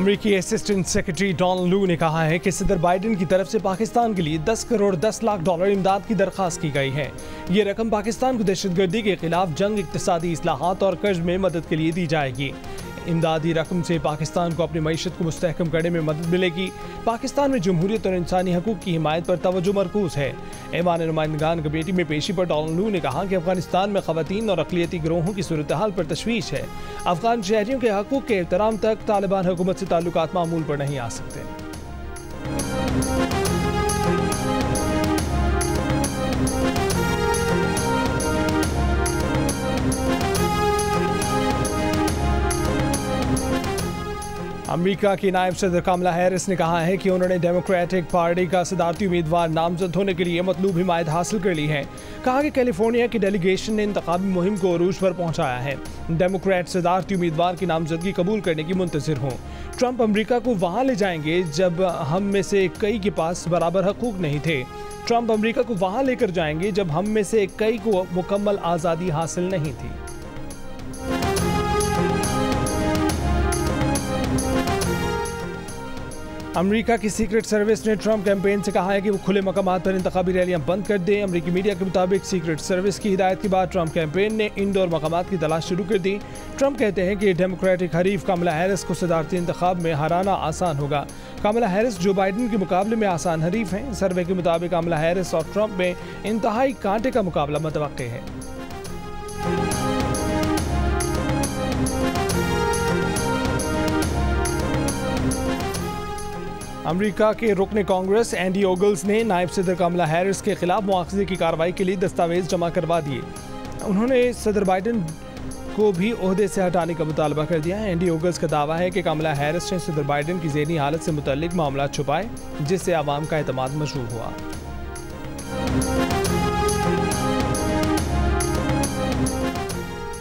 अमेरिकी assistant secretary don लू ने कहा है कि सदर बाइडेन की तरफ से पाकिस्तान के लिए 10 करोड़ 10 लाख डॉलर इमदाद की दरख्वास्त की गई है। ये रकम पाकिस्तान को दहशतगर्दी के खिलाफ जंग, इक्तिसादी इस्लाहात और कर्ज में मदद के लिए दी जाएगी। इमदादी रकम से पाकिस्तान को अपनी मईशत को मुस्तहकम करने में मदद मिलेगी। पाकिस्तान में जमहूरियत और इंसानी हकूक़ की हिमायत पर तवज्जो मरकूज है। ऐवान नुमाइंदगान कमेटी में पेशी पर डॉन लू ने कहा कि अफगानिस्तान में ख़वातीन और अक़लियती गिरोहों की सूरत हाल पर तशवीश है। अफगान शहरियों के हकूक़ के एहतराम तक तालिबान हुकूमत से ताल्लुकात मामूल पर नहीं आ सकते। अमेरिका की नायब सदर कमला हैरिस ने कहा है कि उन्होंने डेमोक्रेटिक पार्टी का सदारती उम्मीदवार नामजद होने के लिए मतलूब हिमायत हासिल कर ली है। कहा कि कैलिफोर्निया की डेलीगेशन ने इंतखाबी मुहिम को अरूज पर पहुंचाया है। डेमोक्रेट सदारती उम्मीदवार की नामजदगी कबूल करने की मुंतज़िर हों। ट्रंप अमेरिका को वहां ले जाएंगे जब हम में से कई के पास बराबर हकूक नहीं थे। ट्रंप अमेरिका को वहां लेकर जाएंगे जब हम में से कई को मुकम्मल आज़ादी हासिल नहीं थी। अमेरिका की सीक्रेट सर्विस ने ट्रंप कैंपेन से कहा है कि वो खुले मकामात पर इंतखाबी रैलियां बंद कर दें। अमेरिकी मीडिया के मुताबिक सीक्रेट सर्विस की हिदायत के बाद ट्रंप कैंपेन ने इंडोर मकामात की तलाश शुरू कर दी। ट्रंप कहते हैं कि डेमोक्रेटिक हरीफ कमला हैरिस को सदारती इंतखाब में हराना आसान होगा। कमला हैरिस जो बाइडेन के मुकाबले में आसान हरीफ हैं। सर्वे के मुताबिक कमला हैरिस और ट्रंप में इंतहाई कांटे का मुकाबला मुतवक्के है। अमेरिका के रुकने कांग्रेस एंडी ओगल्स ने नायब सदर कमला हैरिस के खिलाफ मुआखजे की कार्रवाई के लिए दस्तावेज जमा करवा दिए। उन्होंने सदर बाइडेन को भी ओहदे से हटाने का मुतालबा कर दिया है। एंडी ओगल्स का दावा है कि कमला हैरिस ने सदर बाइडेन की ज़हनी हालत से मुतल्लिक मामला छुपाए, जिससे आवाम का एतमाद मशरूह हुआ।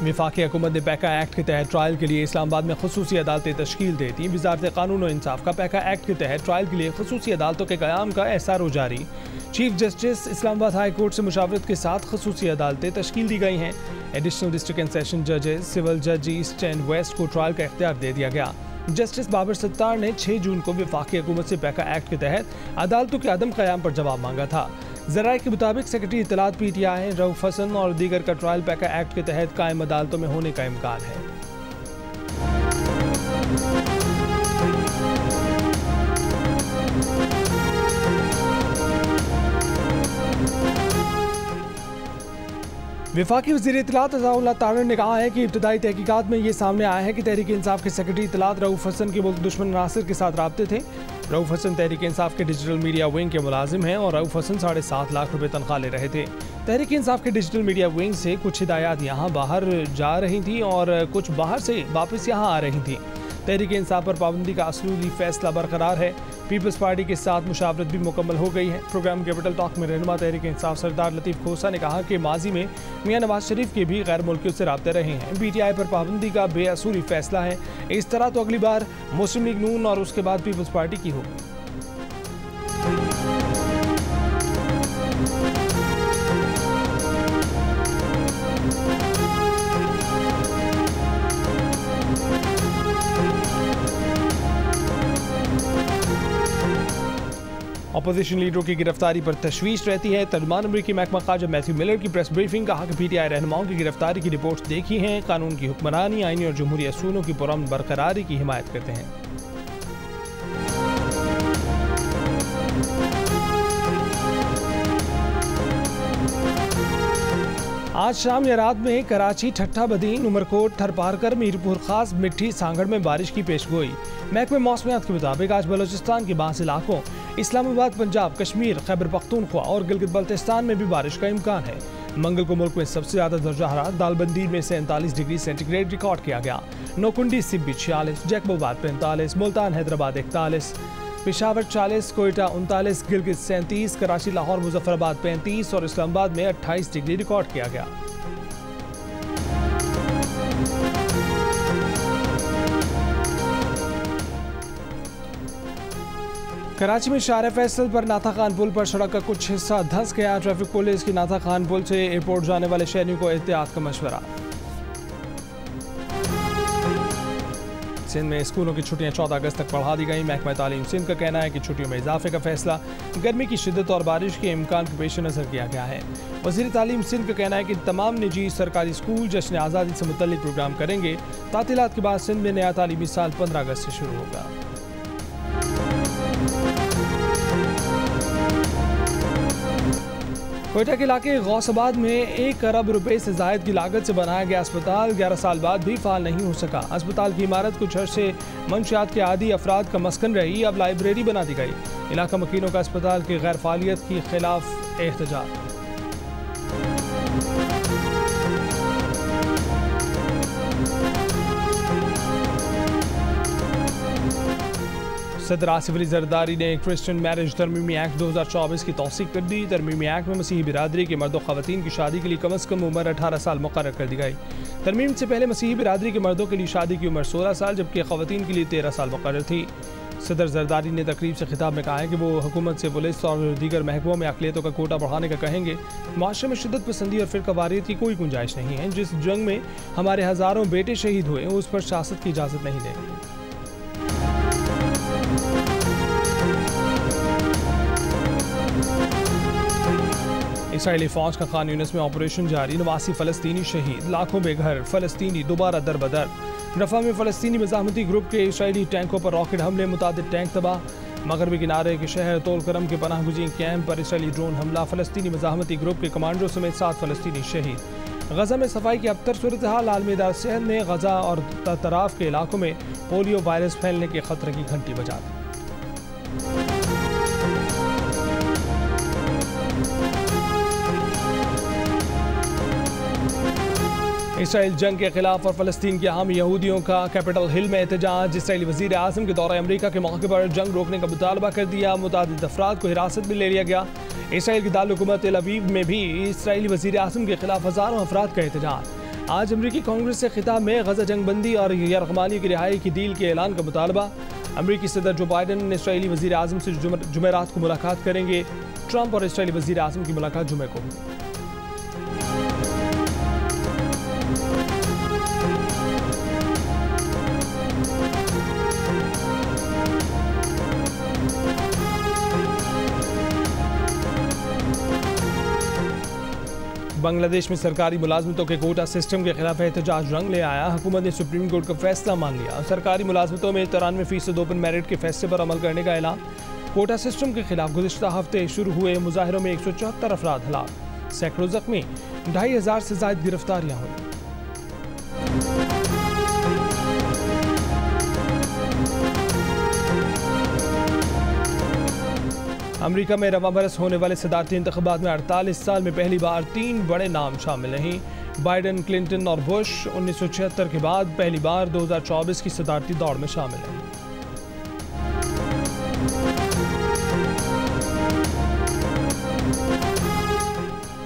वफाकी हुकूमत ने पैका एक्ट के तहत ट्रायल के लिए इस्लामाबाद में खुसूसी अदालतें तश्कील दे दी। वज़ारत कानून और इंसाफ का पैका एक्ट के तहत ट्रायल के लिए खुसूसी अदालतों के क़याम का एहसार जारी। Chief justice Islamabad high court से मुशावरत के साथ खुसूसी अदालतें तश्कील दी गई हैं। एडिशनल डिस्ट्रिक्ट एंड सेशन जजेस, सिविल जज ईस्ट एंड वेस्ट को ट्रायल का इख्तियार दे दिया गया। जस्टिस बाबर सत्तार ने 6 जून को वफाकी हुकूमत से पैका एक्ट के तहत अदालतों के अदम क़याम पर जवाब मांगा था। ज़राए के मुताबिक सेक्रेटरी इत्तलात PTI रऊफ हसन और दीगर का ट्रायल पैका एक्ट के तहत कायम अदालतों में होने का इम्कान है। वफाकी वज़ीर इत्तलात अज़ाउल्लाह तारड़ ने कहा है कि इब्तदाई तहकीकात में ये सामने आया है कि तहरीक इंसाफ के सेक्रेटरी इत्तलात रऊफ हसन के मुल्क दुश्मन नासिर के साथ राब्ते थे। रऊफ हसन तहरीक इंसाफ के डिजिटल मीडिया विंग के मुलाजिम हैं और रऊफ हसन 7.5 लाख रुपए तनख्वाह ले रहे थे। तहरीक इंसाफ के डिजिटल मीडिया विंग से कुछ हिदायत यहाँ बाहर जा रही थी और कुछ बाहर से वापस यहाँ आ रही थी। तहरीक इंसाफ पर पाबंदी का असलूली फैसला बरकरार है। पीपल्स पार्टी के साथ मुशावरत भी मुकम्मल हो गई है। प्रोग्राम कैपिटल टॉक में रहनुमा तहरीक इंसाफ सरदार लतीफ़ खोसा ने कहा कि माजी में मियां नवाज शरीफ के भी गैर मुल्कियों से राब्ते रहे हैं। PTI पर पाबंदी का बेअसूली फैसला है। इस तरह तो अगली बार मुस्लिम लीग नून और उसके बाद पीपल्स पार्टी की होगी। अपोजिशन लीडरों की गिरफ्तारी पर तशवीश रहती है। तर्जुमान अमेरिकी महकमा ख़ारजा मैथ्यू मिलर की प्रेस ब्रीफिंग, कहा कि PTI रहनुमाओं की गिरफ्तारी की रिपोर्ट्स देखी हैं। कानून की हुक्मरानी, आईनी और जमहूरी असूलों की पुरअमन बरकरारी की हिमायत करते हैं। आज शाम या रात में कराची, ठट्ठा बदीन, उमरकोट, थरपारकर, मीरपुर खास, मिट्टी, सांगड़ में बारिश की पेशगोई। महकमे मौसमियात के मुताबिक आज बलोचिस्तान के बास इलाकों, इस्लामाबाद, पंजाब, कश्मीर, खैबर पख्तूनख्वा और गिलगित बल्तिस्तान में भी बारिश का इम्कान है। मंगल को मुल्क में सबसे ज्यादा दर्जा हरारत दालबंदी में 47 डिग्री सेंटीग्रेड रिकॉर्ड किया गया। नौकुंडी, सिब्बी 46, जैकबोबाद 45, मुल्तान हैदराबाद 41, पेशावर 40, कोयटा 39, गिलगित 37, कराची, लाहौर, मुजफ्फराबाद 35 और इस्लामाबाद में 28 डिग्री रिकॉर्ड किया गया। कराची में शार फैसल पर नाथा खान पुल पर सड़क का कुछ हिस्सा धंस गया। ट्रैफिक पुलिस की नाथा खान पुल से एयरपोर्ट जाने वाले शहरियों को एहतियात का मशवरा। सिंध में स्कूलों की छुट्टियां 14 अगस्त तक बढ़ा दी गई। महकमा तालीम सिंध का कहना है कि छुट्टियों में इजाफे का फैसला गर्मी की शिद्दत और बारिश के इम्कान के पेश नज़र किया गया है। वज़ीर तालीम सिंध का कहना है कि तमाम निजी सरकारी स्कूल जश्न आज़ादी से मुतल्लिक प्रोग्राम करेंगे। तातीलात के बाद सिंध में नया तालीमी साल 15 अगस्त से शुरू होगा। कोयटा के इलाके गौसाबाद में 1 अरब रुपए से जायद की लागत से बनाया गया अस्पताल 11 साल बाद भी फाल नहीं हो सका। अस्पताल की इमारत कुछ अर्से मंशियात के आदी अफराद का मस्कन रही, अब लाइब्रेरी बना दी गई। इलाका मकीनों का अस्पताल की गैर फालियत के खिलाफ एहतजाज। सदर आसिफ अली जरदारी ने क्रिश्चियन मैरिज तरमीमी एक्ट 2024 की तौसीक कर दी। तरमीमी एक्ट में मसीही बिरादरी के मर्द ख़वातीन की शादी के लिए कम अज़ कम उम्र 18 साल मुक़र्रर कर दी गई। तरमीम से पहले मसीही बिरादरी के मर्दों के लिए शादी की उम्र 16 साल जबकि ख़वातीन के लिए 13 साल मुक़र्रर थी। सदर जरदारी ने तकरीब से खिताब में कहा है कि वो हुकूमत से पुलिस और दीगर महकमों में अक़लियतों का कोटा बढ़ाने का कहेंगे। माशरे में शिद्दत पसंदी और फ़िरक़ावारियत की कोई गुंजाइश नहीं है। जिस जंग में हमारे हज़ारों बेटे शहीद हुए उस पर सियासत की इजाज़त नहीं देंगे। इसराइली फ़ौज का खान यूनिस में ऑपरेशन जारी, 89 फ़लस्तीनी शहीद, लाखों बेघर फ़लस्तीनी दोबारा दरबदर। रफ़ा में फ़लस्तीनी मज़ाहमती ग्रुप के इसराइली टैंकों पर रॉकेट हमले, मुतादिद टैंक तबाह। मगरबी किनारे के शहर तोल करम के पनाह गुज़ीन कैंप पर इसराइली ड्रोन हमला, फ़लस्तीनी मज़ाहमती ग्रुप के कमांडरों समेत 7 फ़लस्तीनी शहीद। गज़ा में सफाई की अबतर सूरत हाल, आलमी इदारा सेहत ने गज़ा और तराफ के इलाकों में पोलियो वायरस फैलने के खतरे की घंटी बजा दी। इसराइल जंग के खिलाफ और फ़लस्तीन के अहम यहूदियों का कैपिटल हिल में एहतजाज। इसराइली वज़ीर आज़म के दौरे अमरीका के मौके पर जंग रोकने का मुतालबा कर दिया। मुतादिद अफराद को हिरासत में ले लिया गया। इसराइल की दारुल तेल अवीव में भी इसराइली वज़ीर आज़म के खिलाफ हज़ारों अफराद का एहतजाज। आज अमरीकी कांग्रेस से खिताब में गज़ा जंग बंदी और यरगमानी की रिहाई की डील के ऐलान का मुतालबा। अमरीकी सदर जो बाइडन इसराइली वज़ीर आज़म से जुमेरात को मुलाकात करेंगे। ट्रंप और इसराइली वज़ीर आज़म की मुलाकात जुमे को। बांग्लादेश में सरकारी मुलाजमतों के कोटा सिस्टम के खिलाफ एहतजाज रंग ले आया। हुकूमत ने सुप्रीम कोर्ट का फैसला मान लिया। सरकारी मुलाजमतों में 93% ओपन मेरिट के फैसले पर अमल करने का ऐलान। कोटा सिस्टम के खिलाफ गुज़िश्ता हफ्ते शुरू हुए मुजाहिरों में 174 अफराद हलाक, सैकड़ों ज़ख्मी, 2500 से ज़ायद गिरफ्तारियाँ हुई। अमेरिका में रवा बरस होने वाले सदारती इंतखाबात में 48 साल में पहली बार 3 बड़े नाम शामिल नहीं। बाइडन, क्लिंटन और बुश 1976 के बाद पहली बार 2024 की सदारती दौड़ में शामिल हैं।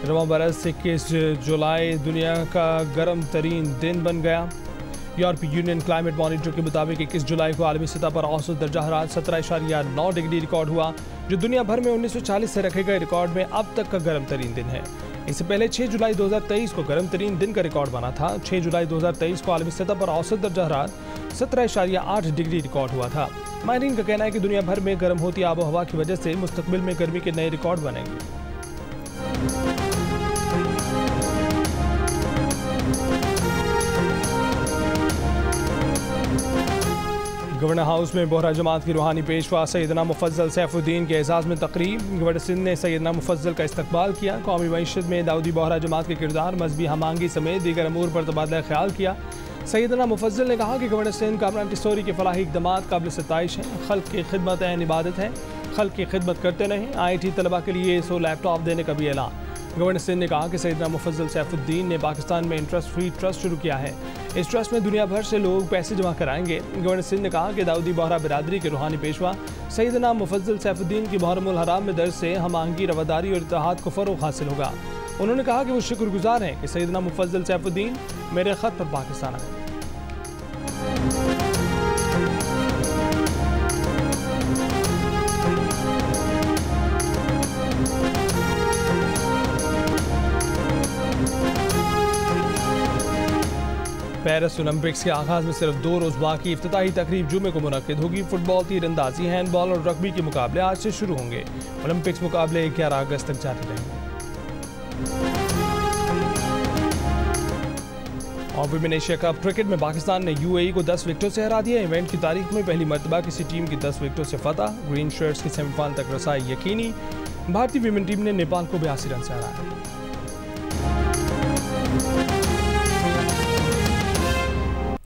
रवा बरस 21 जुलाई दुनिया का गर्म तरीन दिन बन गया। यूरोपीय यूनियन क्लाइमेट मॉनिटर के मुताबिक 21 जुलाई को आलमी सतह पर औसत दर्जा हरारत 17.9 डिग्री रिकॉर्ड हुआ, जो दुनिया भर में 1940 से रखे गए रिकॉर्ड में अब तक का गर्म तरीन दिन है। इससे पहले 6 जुलाई 2023 को गर्म तरीन दिन का रिकॉर्ड बना था। 6 जुलाई 2023 को आलमी सतह पर औसत दर्जा हरारत 17.8 डिग्री रिकॉर्ड हुआ था। माहिरीन का कहना है कि दुनिया भर में गर्म होती आबो हवा की वजह से मुस्तकबिल में गर्मी के नए रिकॉर्ड बनेंगे। गवर्नर हाउस में बोहरा जमात की रूहानी पेशवा सैयदना मुफज्जल सैफुद्दीन के एजाज़ में तकरीब। गवर्नर सिंध ने सैयदना मुफज्जल का इस्तकबाल किया। कौमी मईशत में दाऊदी बोहरा जमात के किरदार, मजहबी हमांगी समेत दीगर अमूर पर तबादला ख्याल किया। सैयदना मुफज्जल ने कहा कि गवर्नर सिंध का मोंटेसोरी के फलाही इक़दामात काबिल सताइश हैं। खल्क़ की खिदमत ऐन इबादत है, खल्क़ की खिदमत करते रहें। IIT तलबा के लिए 100 लैपटॉप देने का भी ऐलान। गवर्नर सिंध ने कहा कि सैयदना मुफज्जल सैफुद्दीन ने पाकिस्तान में इंटरेस्ट फ्री ट्रस्ट शुरू किया है। इस ट्रस्ट में दुनिया भर से लोग पैसे जमा कराएंगे। गवर्नर सिंध ने कहा कि दाऊदी बोहरा बिरादरी के रूहानी पेशवा सैयदना मुफज्जल सैफुद्दीन की मुहर्रमुल हराम में दर्ज से हम आहंगी, रवादारी और इत्तेहाद को फ़रोग़ हासिल होगा। उन्होंने कहा कि वो शुक्रगुजार हैं कि सैयदना मुफज्जल सैफुद्दीन मेरे ख़त पर पाकिस्तान आए। पेरिस ओलंपिक्स के आगाज में सिर्फ 2 रोज बाकी। इफ्तिताही तकरीब जुमे को मुनक्किद होगी। फुटबॉल, तीरंदाजी, हैंडबॉल और रग्बी के मुकाबले आज से शुरू होंगे। ओलंपिक्स मुकाबले 11 अगस्त तक जारी रहेंगे। और विमेन एशिया कप क्रिकेट में पाकिस्तान ने यूएई को 10 विकेटों से हरा दिया। इवेंट की तारीख में पहली मर्तबा किसी टीम की 10 विकेटों से फतह। ग्रीन शर्ट्स की सेमीफाइनल तक रसाई यकीनी। भारतीय विमेन टीम ने नेपाल को 82 रन से हराया।